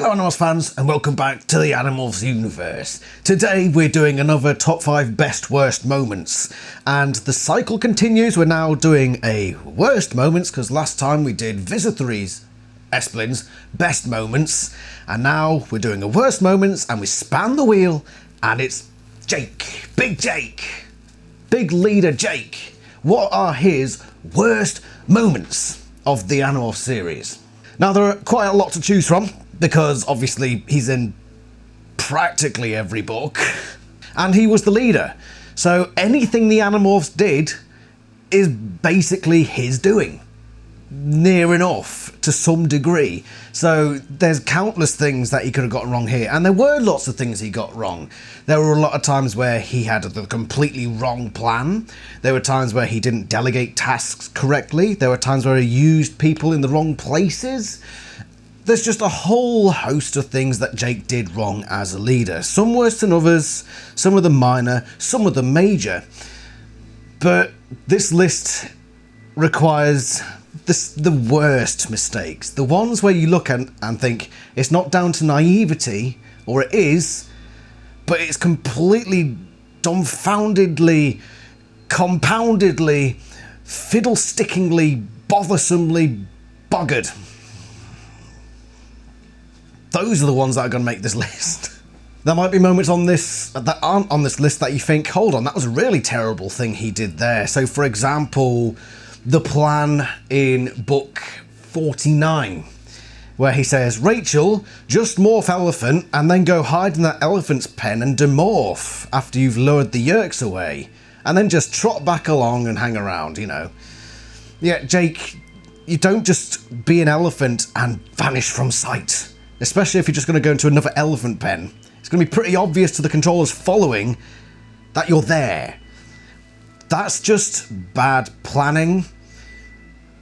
Hello Animorphs fans and welcome back to the Animorphs universe. Today we're doing another top 5 best worst moments and the cycle continues. We're now doing a worst moments because last time we did Visithory's Esplin's best moments and now we're doing a worst moments and we span the wheel and it's Jake, big leader Jake. What are his worst moments of the Animorphs series? Now there are quite a lot to choose from, because obviously he's in practically every book and he was the leader, so anything the Animorphs did is basically his doing, near enough to some degree. So there's countless things that he could have gotten wrong here, and there were lots of things he got wrong. There were a lot of times where he had the completely wrong plan. There were times where he didn't delegate tasks correctly. There were times where he used people in the wrong places. There's just a whole host of things that Jake did wrong as a leader. Some worse than others, some of them minor, some of them major. But this list requires the worst mistakes. The ones where you look and think it's not down to naivety, or it is, but it's completely dumbfoundedly, compoundedly, fiddlestickingly, bothersomely buggered. Those are the ones that are going to make this list. There might be moments on this that aren't on this list that you think, hold on, that was a really terrible thing he did there. So for example, the plan in book 49, where he says, Rachel, just morph elephant and then go hide in that elephant's pen and demorph after you've lured the yerks away. And then just trot back along and hang around, you know. Yeah, Jake, you don't just be an elephant and vanish from sight. Especially if you're just going to go into another elephant pen. It's going to be pretty obvious to the controllers following that you're there. That's just bad planning.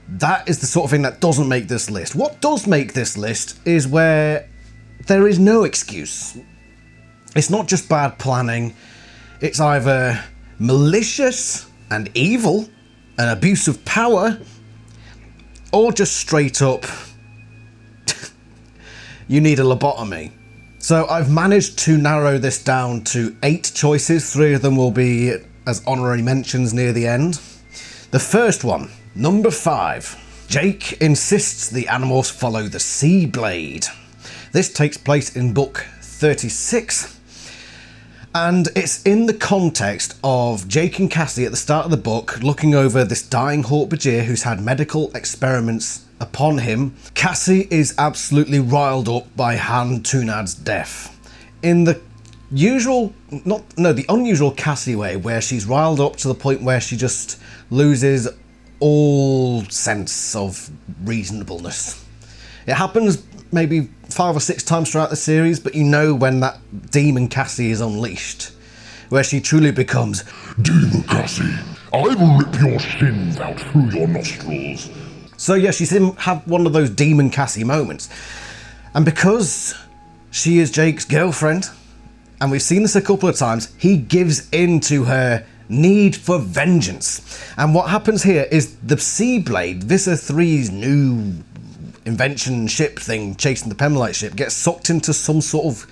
That is the sort of thing that doesn't make this list. What does make this list is where there is no excuse. It's not just bad planning. It's either malicious and evil, an abuse of power, or just straight up you need a lobotomy. So I've managed to narrow this down to 8 choices. 3 of them will be as honorary mentions near the end. The first one, number 5. Jake insists the Animorphs follow the Seablade. This takes place in book 36. And it's in the context of Jake and Cassie at the start of the book looking over this dying Hork-Bajir who's had medical experiments upon him. Cassie is absolutely riled up by Han Tunad's death. In the the unusual Cassie way, where she's riled up to the point where she just loses all sense of reasonableness. It happens maybe 5 or 6 times throughout the series, but you know when that demon Cassie is unleashed, where she truly becomes Demon Cassie, I will rip your sins out through your nostrils. So yeah, she's had one of those demon Cassie moments. And because she is Jake's girlfriend, and we've seen this a couple of times, he gives in to her need for vengeance. And what happens here is the Seablade, Visithory's new invention ship thing chasing the Pemberlite ship, gets sucked into some sort of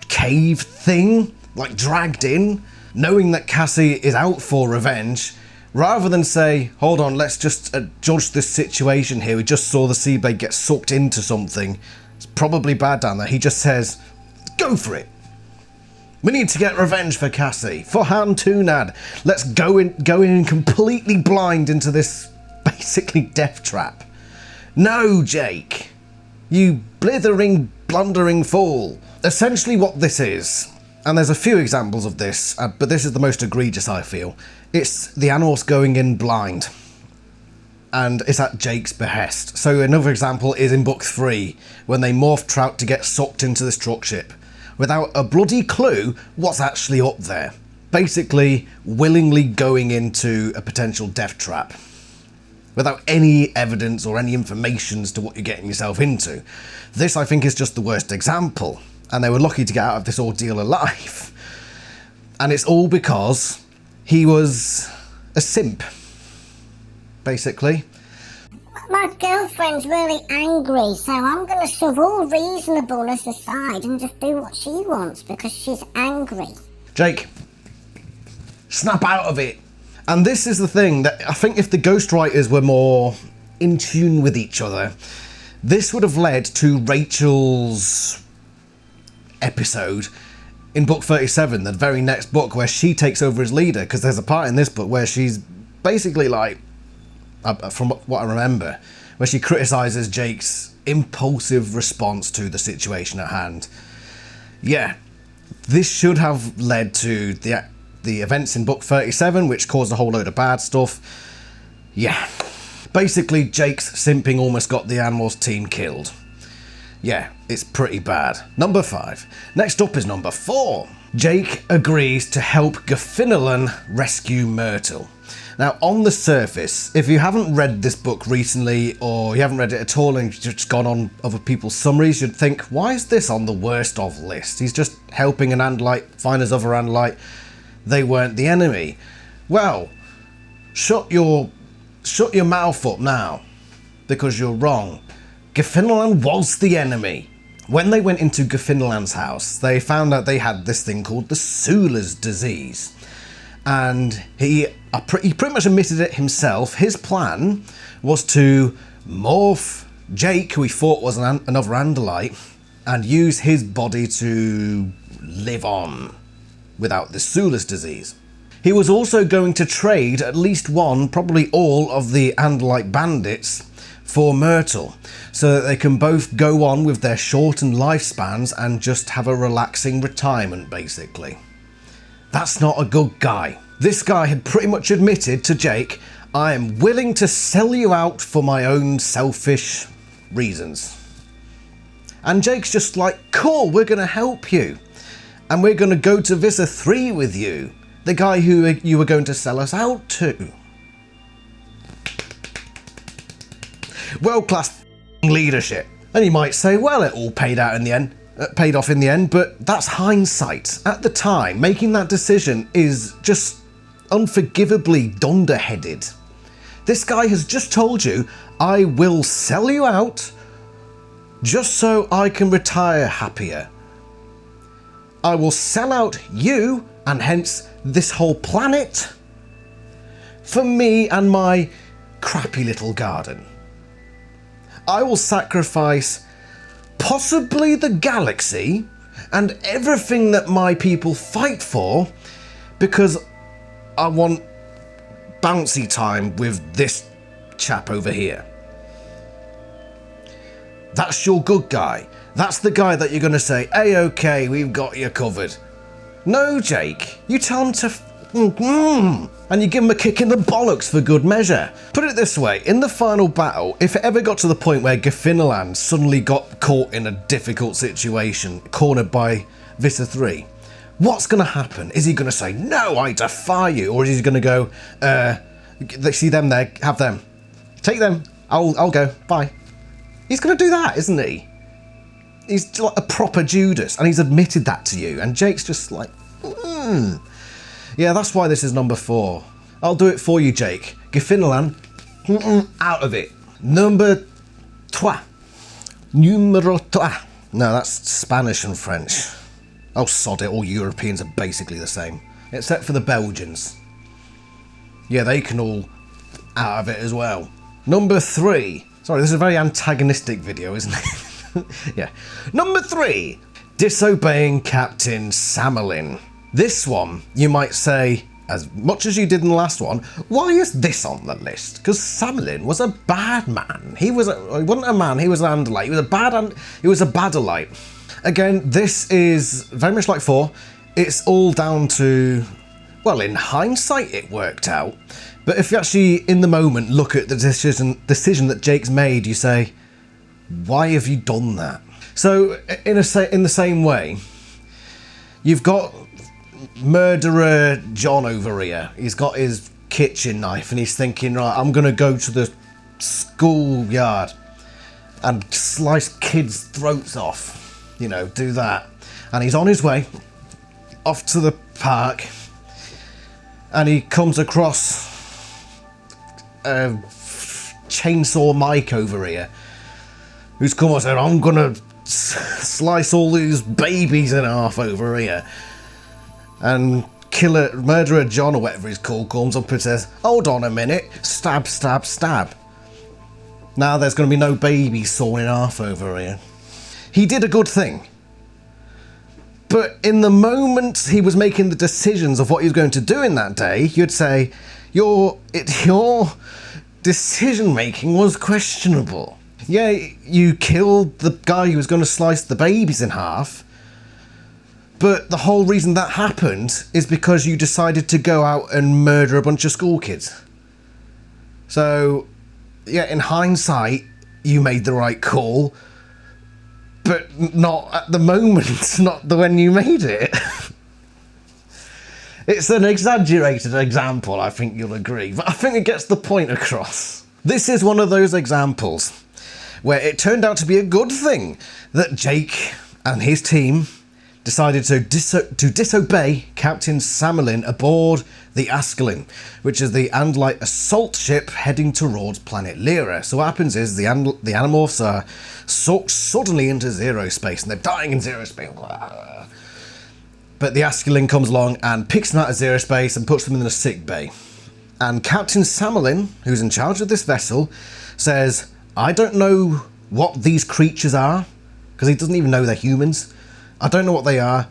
cave thing, like dragged in, knowing that Cassie is out for revenge. Rather than say, hold on, let's just judge this situation here, we just saw the Seablade get sucked into something, it's probably bad down there, he just says, go for it. We need to get revenge for Cassie, for Han Tunad. Let's go in completely blind into this basically death trap. No, Jake, you blithering, blundering fool. Essentially what this is, and there's a few examples of this, but this is the most egregious I feel. It's the Animorphs going in blind, and it's at Jake's behest. So another example is in book 3, when they morph Trout to get sucked into this truck ship, without a bloody clue what's actually up there. Basically, willingly going into a potential death trap, without any evidence or any information as to what you're getting yourself into. This, I think, is just the worst example, and they were lucky to get out of this ordeal alive. And it's all because he was a simp, basically. My girlfriend's really angry, so I'm going to shove all reasonableness aside and just do what she wants because she's angry. Jake, snap out of it. And this is the thing, that I think if the ghostwriters were more in tune with each other, this would have led to Rachel's episode in book 37, the very next book, where she takes over as leader, because there's a part in this book where she's basically like, from what I remember, where she criticises Jake's impulsive response to the situation at hand. Yeah, this should have led to the events in book 37, which caused a whole load of bad stuff. Yeah. Basically, Jake's simping almost got the Animorphs team killed. Yeah, it's pretty bad. Number 5. Next up is number 4. Jake agrees to help Ginan rescue Myrtle. Now, on the surface, if you haven't read this book recently, or you haven't read it at all and you've just gone on other people's summaries, you'd think, why is this on the worst of list? He's just helping an Andalite find his other Andalite. They weren't the enemy. Well, shut your mouth up now, because you're wrong. Ginan was the enemy. When they went into Gifinlan's house, they found out they had this thing called the Sula's disease. And he pretty much admitted it himself. His plan was to morph Jake, who he thought was another Andalite, and use his body to live on without the Sula's disease. He was also going to trade at least one, probably all, of the Andalite bandits for Myrtle, so that they can both go on with their shortened lifespans and just have a relaxing retirement, basically. That's not a good guy. This guy had pretty much admitted to Jake, I am willing to sell you out for my own selfish reasons. And Jake's just like, cool, we're going to help you. And we're going to go to Visa 3 with you. The guy who you were going to sell us out to. World-class leadership. And you might say, well, it all paid off in the end, but that's hindsight. At the time, making that decision is just unforgivably dunderheaded. This guy has just told you, I will sell you out just so I can retire happier. I will sell out you, and hence this whole planet, for me and my crappy little garden. I will sacrifice possibly the galaxy and everything that my people fight for because I want bouncy time with this chap over here. That's your good guy. That's the guy that you're going to say, hey, okay, we've got you covered. No, Jake, you tell him to and you give him a kick in the bollocks for good measure. Put it this way, in the final battle, if it ever got to the point where Ginan suddenly got caught in a difficult situation, cornered by Visa 3, what's going to happen? Is he going to say, no, I defy you? Or is he going to go, they see them there, have them. Take them, I'll go, bye. He's going to do that, isn't he? He's like a proper Judas, and he's admitted that to you, and Jake's just like, Yeah, that's why this is number 4. I'll do it for you, Jake. Ginan, out of it. Numero 3. No, that's Spanish and French. Oh, sod it, all Europeans are basically the same. Except for the Belgians. Yeah, they can all out of it as well. Number 3. Sorry, this is a very antagonistic video, isn't it? Yeah. Number 3. Disobeying Captain Samlin. This one, you might say, as much as you did in the last one, why is this on the list? Because Samlin was a bad man. He wasn't a man, he was an Andalite. He was a badalite. Again, this is very much like 4. It's all down to, well, in hindsight it worked out. But if you actually, in the moment, look at the decision that Jake's made, you say, why have you done that? So, in the same way, you've got murderer John over here. He's got his kitchen knife and he's thinking, right, I'm going to go to the schoolyard and slice kids' throats off. You know, do that. And he's on his way off to the park and he comes across a Chainsaw Mike over here, who's come and said, I'm gonna slice all these babies in half over here. And murderer John, or whatever he's called, comes up and says, hold on a minute, stab, stab, stab. Now there's going to be no babies sawn in half over here. He did a good thing. But in the moment he was making the decisions of what he was going to do in that day, you'd say, your decision making was questionable. Yeah, you killed the guy who was going to slice the babies in half, but the whole reason that happened is because you decided to go out and murder a bunch of school kids. So, yeah, in hindsight, you made the right call, but not at the moment, not when you made it. It's an exaggerated example, I think you'll agree, but I think it gets the point across. This is one of those examples where it turned out to be a good thing that Jake and his team decided to disobey Captain Samlin aboard the Askelin, which is the Andalite assault ship heading towards planet Lyra. So what happens is the Animorphs are sucked suddenly into zero space, and they're dying in zero space. But the Askelin comes along and picks them out of zero space and puts them in a sick bay. And Captain Samlin, who's in charge of this vessel, says, I don't know what these creatures are, because he doesn't even know they're humans. I don't know what they are,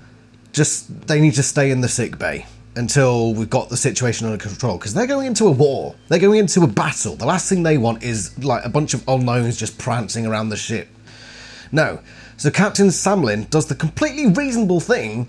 just they need to stay in the sick bay until we've got the situation under control, because they're going into a war. They're going into a battle. The last thing they want is like a bunch of unknowns just prancing around the ship. No. So Captain Samlin does the completely reasonable thing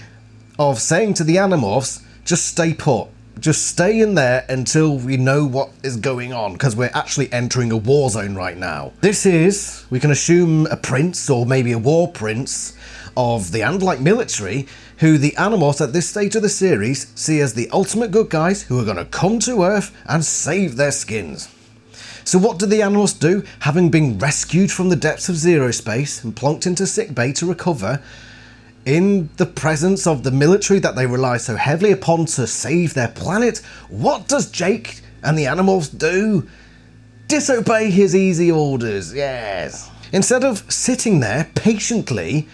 of saying to the Animorphs, just stay put. Just stay in there until we know what is going on, because we're actually entering a war zone right now. This is, we can assume, a prince, or maybe a war prince, of the Andalite military, who the Animorphs at this stage of the series see as the ultimate good guys who are going to come to Earth and save their skins. So what do the Animorphs do, having been rescued from the depths of zero space and plonked into sickbay to recover, in the presence of the military that they rely so heavily upon to save their planet? What does Jake and the Animorphs do? Disobey his easy orders, yes. Instead of sitting there patiently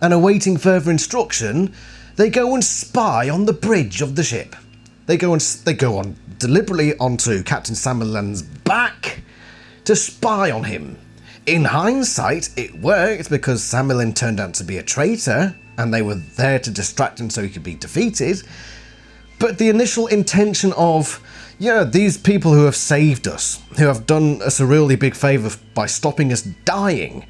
and awaiting further instruction, they go and spy on the bridge of the ship. They go on deliberately onto Captain Samlin's back to spy on him. In hindsight, it worked because Samlin turned out to be a traitor, and they were there to distract him so he could be defeated. But the initial intention of, yeah, these people who have saved us, who have done us a really big favour by stopping us dying,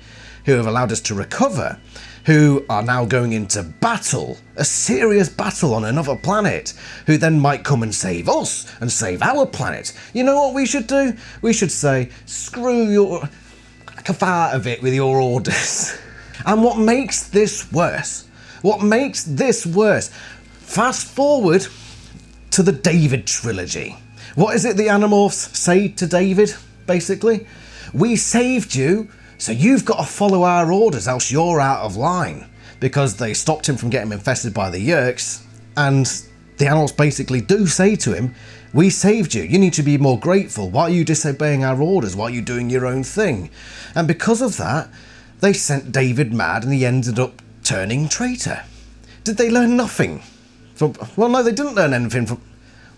who have allowed us to recover, who are now going into battle, a serious battle on another planet, who then might come and save us and save our planet. You know what we should do? We should say, screw your... Get out of it with your orders. And what makes this worse? Fast forward to the David trilogy. What is it the Animorphs say to David, basically? We saved you, so you've got to follow our orders, else you're out of line. Because they stopped him from getting infested by the Yeerks, and the Animorphs basically do say to him, we saved you, you need to be more grateful. Why are you disobeying our orders? Why are you doing your own thing? And because of that, they sent David mad and he ended up turning traitor. Did they learn nothing from... Well, no, they didn't learn anything from...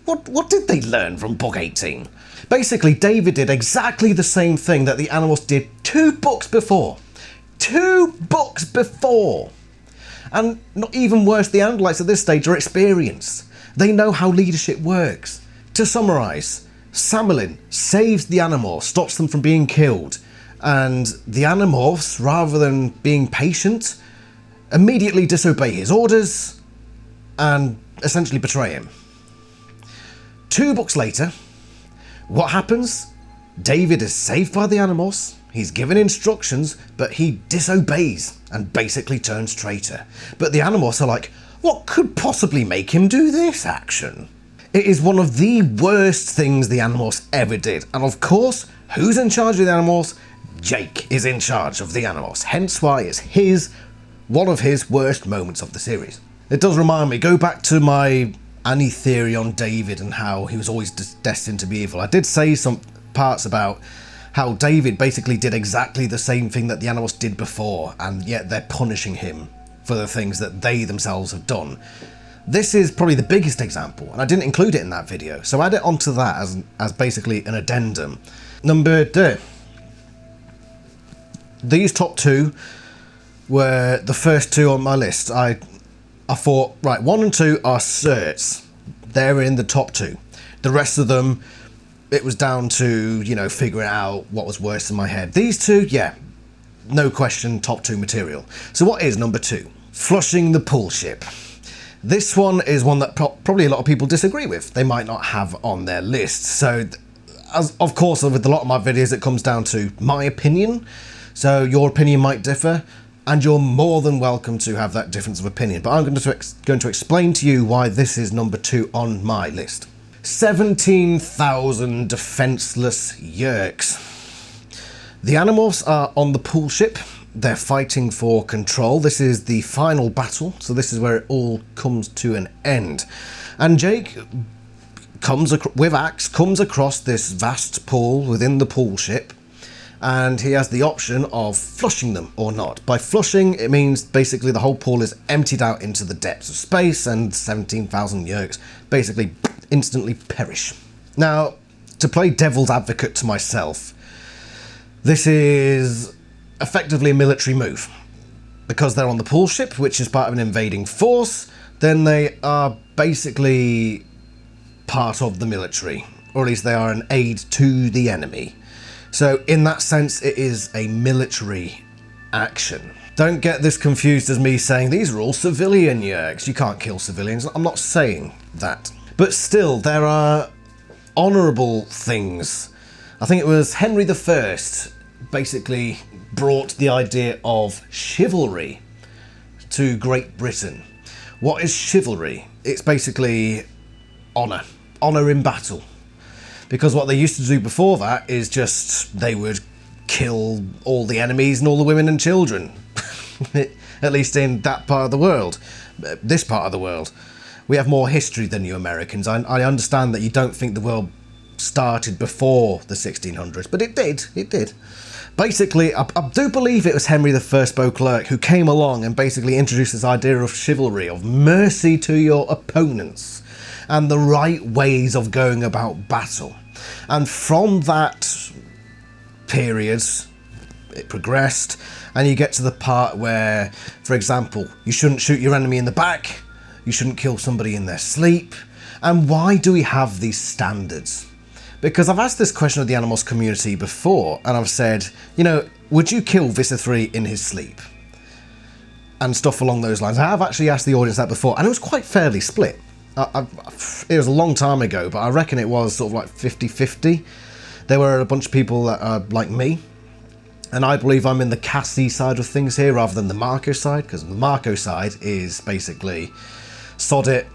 What did they learn from Book 18? Basically, David did exactly the same thing that the Animorphs did 2 books before. 2 books before! And not even worse, the Andalites at this stage are experienced. They know how leadership works. To summarise, Samlin saves the Animorphs, stops them from being killed, and the Animorphs, rather than being patient, immediately disobey his orders and essentially betray him. 2 books later, what happens? David is saved by the Animorphs, he's given instructions, but he disobeys and basically turns traitor. But the Animorphs are like, what could possibly make him do this action? It is one of the worst things the Animorphs ever did. And of course, who's in charge of the Animorphs? Jake is in charge of the Animorphs. Hence why it's one of his worst moments of the series. It does remind me, go back to my Annie theory on David and how he was always destined to be evil. I did say some parts about how David basically did exactly the same thing that the Animorphs did before, and yet they're punishing him for the things that they themselves have done. This is probably the biggest example, and I didn't include it in that video, so add it onto that as basically an addendum. Number 2. These top 2 were the first 2 on my list. I thought, right, 1 and 2 are certs. They're in the top 2. The rest of them, it was down to, you know, figuring out what was worse in my head. These 2, yeah, no question, top 2 material. So what is number 2? Flushing the pool ship. This one is one that probably a lot of people disagree with. They might not have on their list. So, as of course, with a lot of my videos, it comes down to my opinion. So your opinion might differ, and you're more than welcome to have that difference of opinion. But I'm going to explain to you why this is number 2 on my list. 17,000 defenseless Yeerks. The Animorphs are on the pool ship. They're fighting for control. This is the final battle, so this is where it all comes to an end. And Jake with axe comes across this vast pool within the pool ship, and he has the option of flushing them or not. By flushing, it means basically the whole pool is emptied out into the depths of space, and 17,000 Yeerks basically instantly perish. Now, to play devil's advocate to myself, this is effectively a military move. Because they're on the pool ship, which is part of an invading force, then they are basically part of the military, or at least they are an aid to the enemy. So in that sense, it is a military action. Don't get this confused as me saying these are all civilian Yeerks. You can't kill civilians. I'm not saying that. But still, there are honourable things. I think it was Henry I basically brought the idea of chivalry to Great Britain. What is chivalry? It's basically honour. Honour in battle. Because what they used to do before that is just, they would kill all the enemies and all the women and children. At least in that part of the world. This part of the world. We have more history than you Americans. I understand that you don't think the world started before the 1600s, but it did. It did. Basically, I do believe it was Henry I Beauclerk who came along and basically introduced this idea of chivalry, of mercy to your opponents, and the right ways of going about battle. And from that period, it progressed, and you get to the part where, for example, you shouldn't shoot your enemy in the back, you shouldn't kill somebody in their sleep. And why do we have these standards? Because I've asked this question of the Animorphs community before, and I've said, you know, would you kill Visser 3 in his sleep? And stuff along those lines. I have actually asked the audience that before, and it was quite fairly split. It was a long time ago, but I reckon it was sort of like 50-50. There were a bunch of people that are like me, and I believe I'm in the Cassie side of things here rather than the Marco side, because the Marco side is basically, sod it,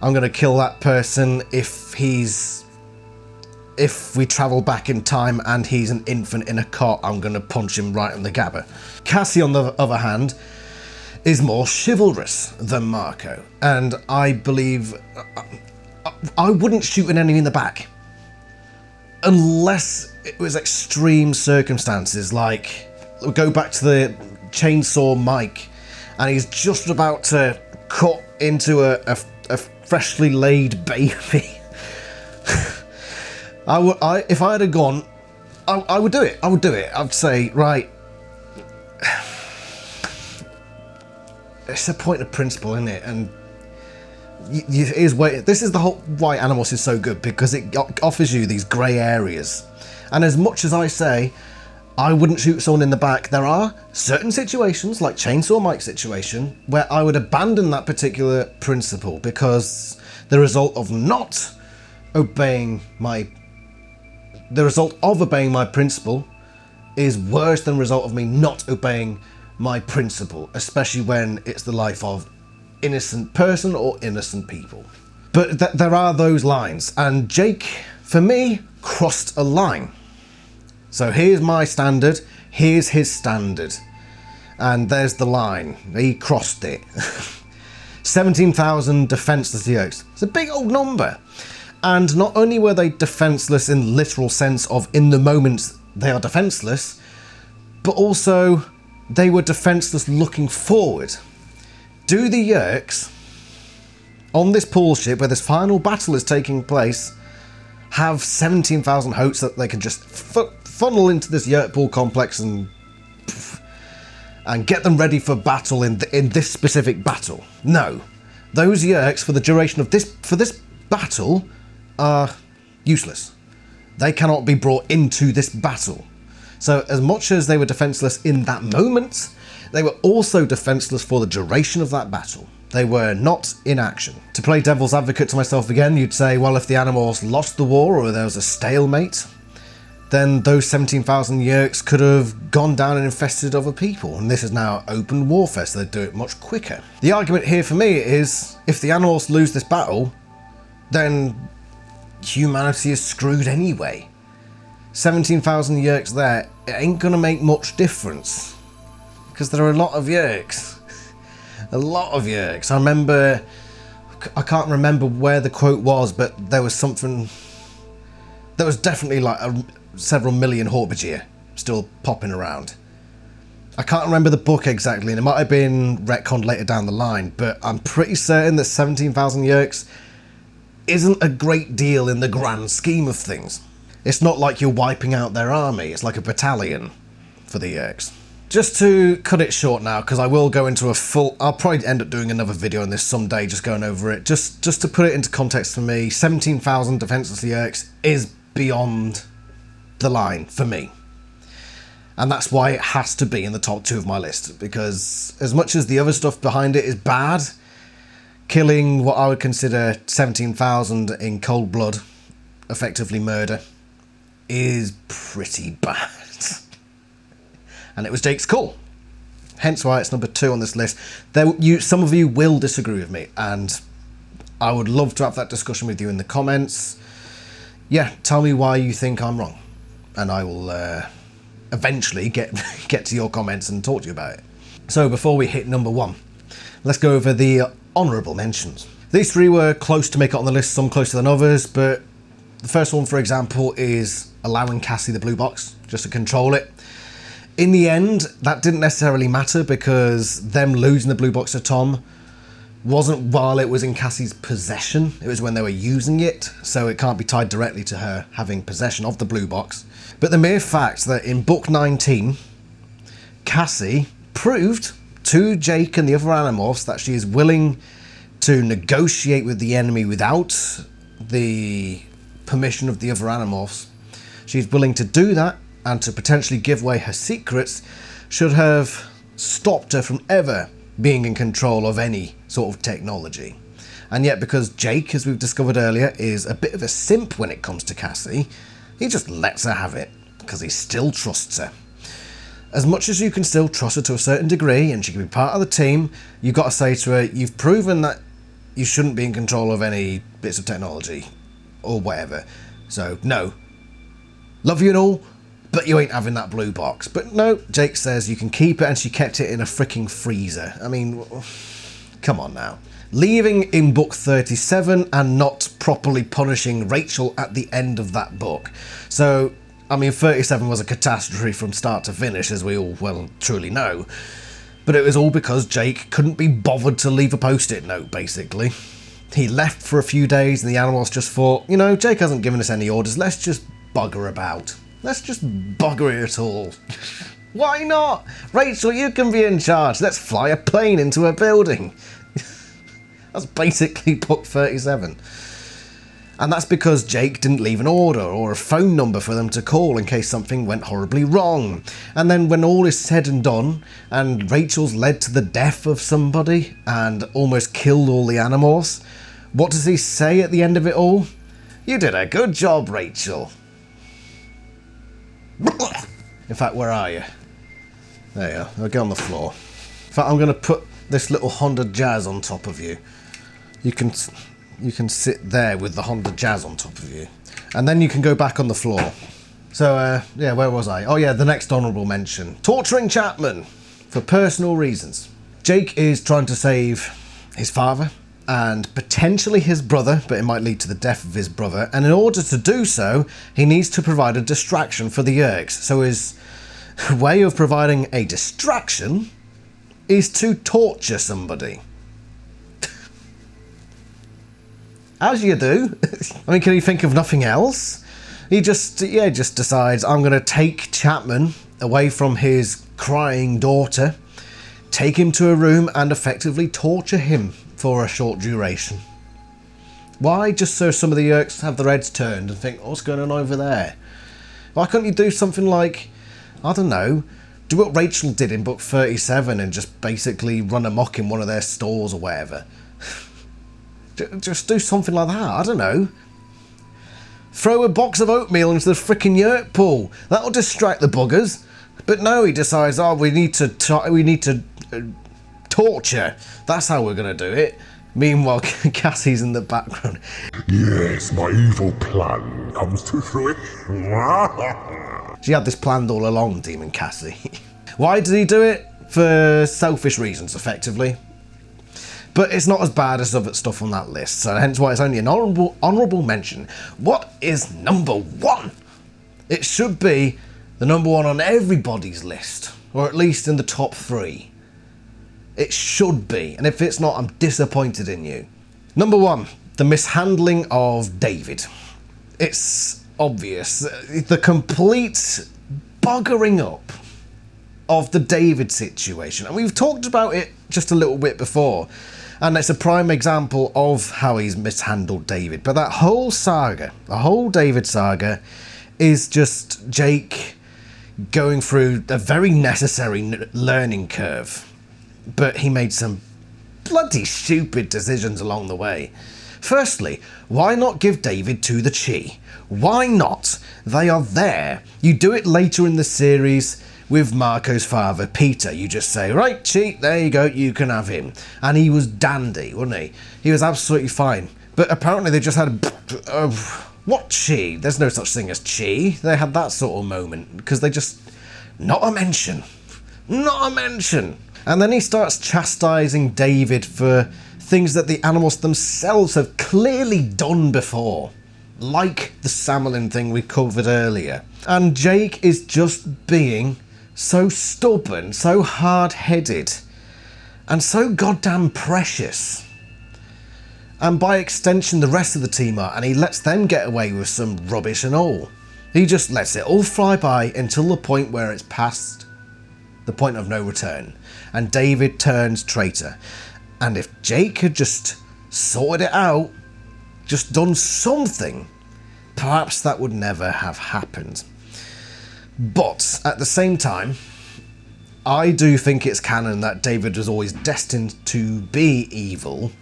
I'm going to kill that person if we travel back in time and he's an infant in a cot, I'm going to punch him right in the gabber. Cassie, on the other hand, is more chivalrous than Marco, and I believe I wouldn't shoot an enemy in the back unless it was extreme circumstances, like go back to the Chainsaw Mike and he's just about to cut into a freshly laid baby. If I had a gun, I would do it. I would do it. I'd say, right, it's a point of principle, isn't it? And this is the whole why Animorphs is so good, because it offers you these grey areas. And as much as I say, I wouldn't shoot someone in the back, there are certain situations, like Chainsaw Mike's situation, where I would abandon that particular principle, because the result of obeying my principle is worse than the result of me not obeying my principle, especially when it's the life of innocent person or innocent people. But there are those lines, and Jake, for me, crossed a line. So here's my standard, here's his standard, and there's the line. He crossed it. 17,000 defenseless Yeerks. It's a big old number. And not only were they defenseless in literal sense of in the moment they are defenseless, but also they were defenseless looking forward. Do the Yeerks on this pool ship where this final battle is taking place have 17,000 hopes that they can just funnel into this Yeerk pool complex and get them ready for battle in this specific battle? No. Those Yeerks for the duration of this battle are useless. They cannot be brought into this battle. So as much as they were defenseless in that moment, they were also defenseless for the duration of that battle. They were not in action. To play devil's advocate to myself again, you'd say, well, if the Animorphs lost the war or there was a stalemate, then those 17,000 Yeerks could have gone down and infested other people, and this is now open warfare, so they'd do it much quicker. The argument here for me is, if the Animorphs lose this battle, then humanity is screwed anyway. 17,000 Yeerks there, it ain't gonna make much difference, because there are a lot of Yeerks. A lot of Yeerks. I can't remember where the quote was, but there was something, there was definitely like several million Horbagier still popping around. I can't remember the book exactly, and it might have been retconned later down the line, but I'm pretty certain that 17,000 Yeerks isn't a great deal in the grand scheme of things. It's not like you're wiping out their army, it's like a battalion for the Yeerks. Just to cut it short now, because I will go into I'll probably end up doing another video on this someday, just going over it. Just to put it into context for me, 17,000 defenseless Yeerks is beyond the line for me. And that's why it has to be in the top 2 of my list, because as much as the other stuff behind it is bad, killing what I would consider 17,000 in cold blood, effectively murder, is pretty bad. And it was Jake's call. Hence why it's number 2 on this list. Some of you will disagree with me, and I would love to have that discussion with you in the comments. Yeah, tell me why you think I'm wrong, and I will eventually get to your comments and talk to you about it. So before we hit number 1, let's go over the honourable mentions. These 3 were close to make it on the list, some closer than others, but the first one, for example, is allowing Cassie the blue box, just to control it. In the end, that didn't necessarily matter, because them losing the blue box to Tom wasn't while it was in Cassie's possession, it was when they were using it, so it can't be tied directly to her having possession of the blue box. But the mere fact that in book 19, Cassie proved to Jake and the other Animorphs that she is willing to negotiate with the enemy without the permission of the other Animorphs. She's willing to do that, and to potentially give away her secrets should have stopped her from ever being in control of any sort of technology. And yet, because Jake, as we've discovered earlier, is a bit of a simp when it comes to Cassie, he just lets her have it, because he still trusts her. As much as you can still trust her to a certain degree, and she can be part of the team, you've got to say to her, you've proven that you shouldn't be in control of any bits of technology, or whatever. So, no. Love you and all, but you ain't having that blue box. But no, Jake says you can keep it, and she kept it in a freaking freezer. I mean, come on now. Leaving in book 37 and not properly punishing Rachel at the end of that book. So, I mean, 37 was a catastrophe from start to finish, as we all well and truly know. But it was all because Jake couldn't be bothered to leave a post-it note, basically. He left for a few days, and the Animorphs just thought, you know, Jake hasn't given us any orders, let's just bugger about. Let's just bugger it all. Why not? Rachel, you can be in charge. Let's fly a plane into a building. That's basically book 37. And that's because Jake didn't leave an order or a phone number for them to call in case something went horribly wrong. And then when all is said and done, and Rachel's led to the death of somebody and almost killed all the Animorphs, what does he say at the end of it all? You did a good job, Rachel. In fact, where are you? There you are. I'll get on the floor. In fact, I'm going to put this little Honda Jazz on top of you. You can sit there with the Honda Jazz on top of you. And then you can go back on the floor. So, yeah, where was I? Oh, yeah, the next honourable mention. Torturing Chapman for personal reasons. Jake is trying to save his father and potentially his brother, but it might lead to the death of his brother. And in order to do so, he needs to provide a distraction for the Yeerks. So his way of providing a distraction is to torture somebody. As you do. I mean, can you think of nothing else? He just decides, I'm going to take Chapman away from his crying daughter, take him to a room and effectively torture him for a short duration. Why? Just so some of the Yeerks have their heads turned and think, what's going on over there? Why can't you do something like, I don't know, do what Rachel did in book 37 and just basically run amok in one of their stores or whatever? Just do something like that, I don't know. Throw a box of oatmeal into the frickin' Yeerk pool. That'll distract the buggers. But no, he decides, oh, we need to torture. That's how we're going to do it. Meanwhile, Cassie's in the background. Yes, my evil plan comes to fruition. She had this planned all along, Demon Cassie. Why did he do it? For selfish reasons, effectively. But it's not as bad as other stuff on that list, so hence why it's only an honourable mention. What is number 1? It should be the number 1 on everybody's list, or at least in the top 3. It should be, and if it's not, I'm disappointed in you. Number 1, the mishandling of David. It's obvious. The complete buggering up of the David situation. And we've talked about it just a little bit before. And it's a prime example of how he's mishandled David. But that whole saga, the whole David saga, is just Jake going through a very necessary learning curve. But he made some bloody stupid decisions along the way. Firstly, why not give David to the Chi? Why not? They are there. You do it later in the series with Marco's father, Peter. You just say, right, Chi, there you go, you can have him. And he was dandy, wasn't he? He was absolutely fine. But apparently they just had what Chi? There's no such thing as Chi. They had that sort of moment because they just, not a mention. Not a mention. And then he starts chastising David for things that the Animorphs themselves have clearly done before. Like the Samlin thing we covered earlier. And Jake is just being so stubborn, so hard-headed, and so goddamn precious. And by extension, the rest of the team are, and he lets them get away with some rubbish and all. He just lets it all fly by until the point where it's past the point of no return, and David turns traitor. And if Jake had just sorted it out, just done something, perhaps that would never have happened. But at the same time, I do think it's canon that David was always destined to be evil,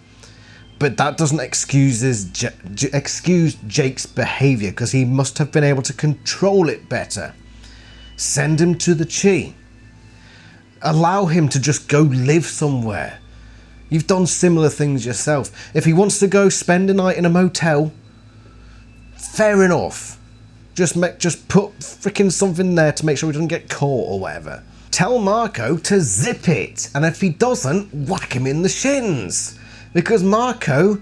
but that doesn't excuse Jake's behaviour, because he must have been able to control it better. Send him to the Chi. Allow him to just go live somewhere. You've done similar things yourself. If he wants to go spend a night in a motel, fair enough. Just put frickin' something there to make sure he doesn't get caught or whatever. Tell Marco to zip it, and if he doesn't, whack him in the shins. Because Marco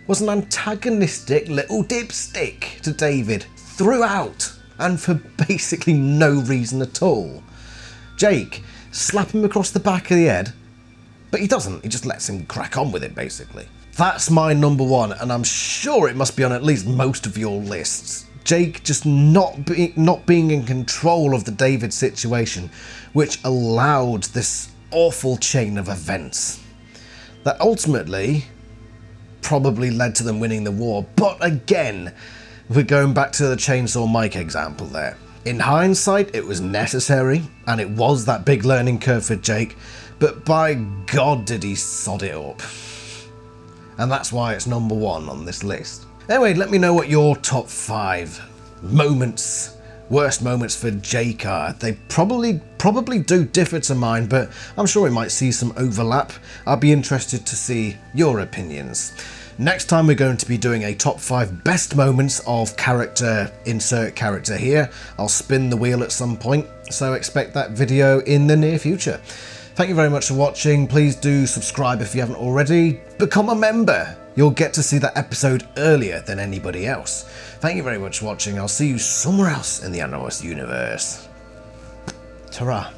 was an antagonistic little dipstick to David throughout, and for basically no reason at all. Jake, slap him across the back of the head, but he doesn't, he just lets him crack on with it basically. That's my number 1, and I'm sure it must be on at least most of your lists. Jake just not being in control of the David situation, which allowed this awful chain of events that ultimately probably led to them winning the war. But again, we're going back to the Chainsaw Mike example there. In hindsight, it was necessary, and it was that big learning curve for Jake, but by God did he sod it up. And that's why it's number 1 on this list. Anyway, let me know what your top 5 moments, worst moments for Jake are. They probably do differ to mine, but I'm sure we might see some overlap. I'll be interested to see your opinions. Next time we're going to be doing a top 5 best moments of character, insert character here. I'll spin the wheel at some point, so expect that video in the near future. Thank you very much for watching. Please do subscribe if you haven't already. Become a member. You'll get to see that episode earlier than anybody else. Thank you very much for watching. I'll see you somewhere else in the Animorphs universe. Ta-ra.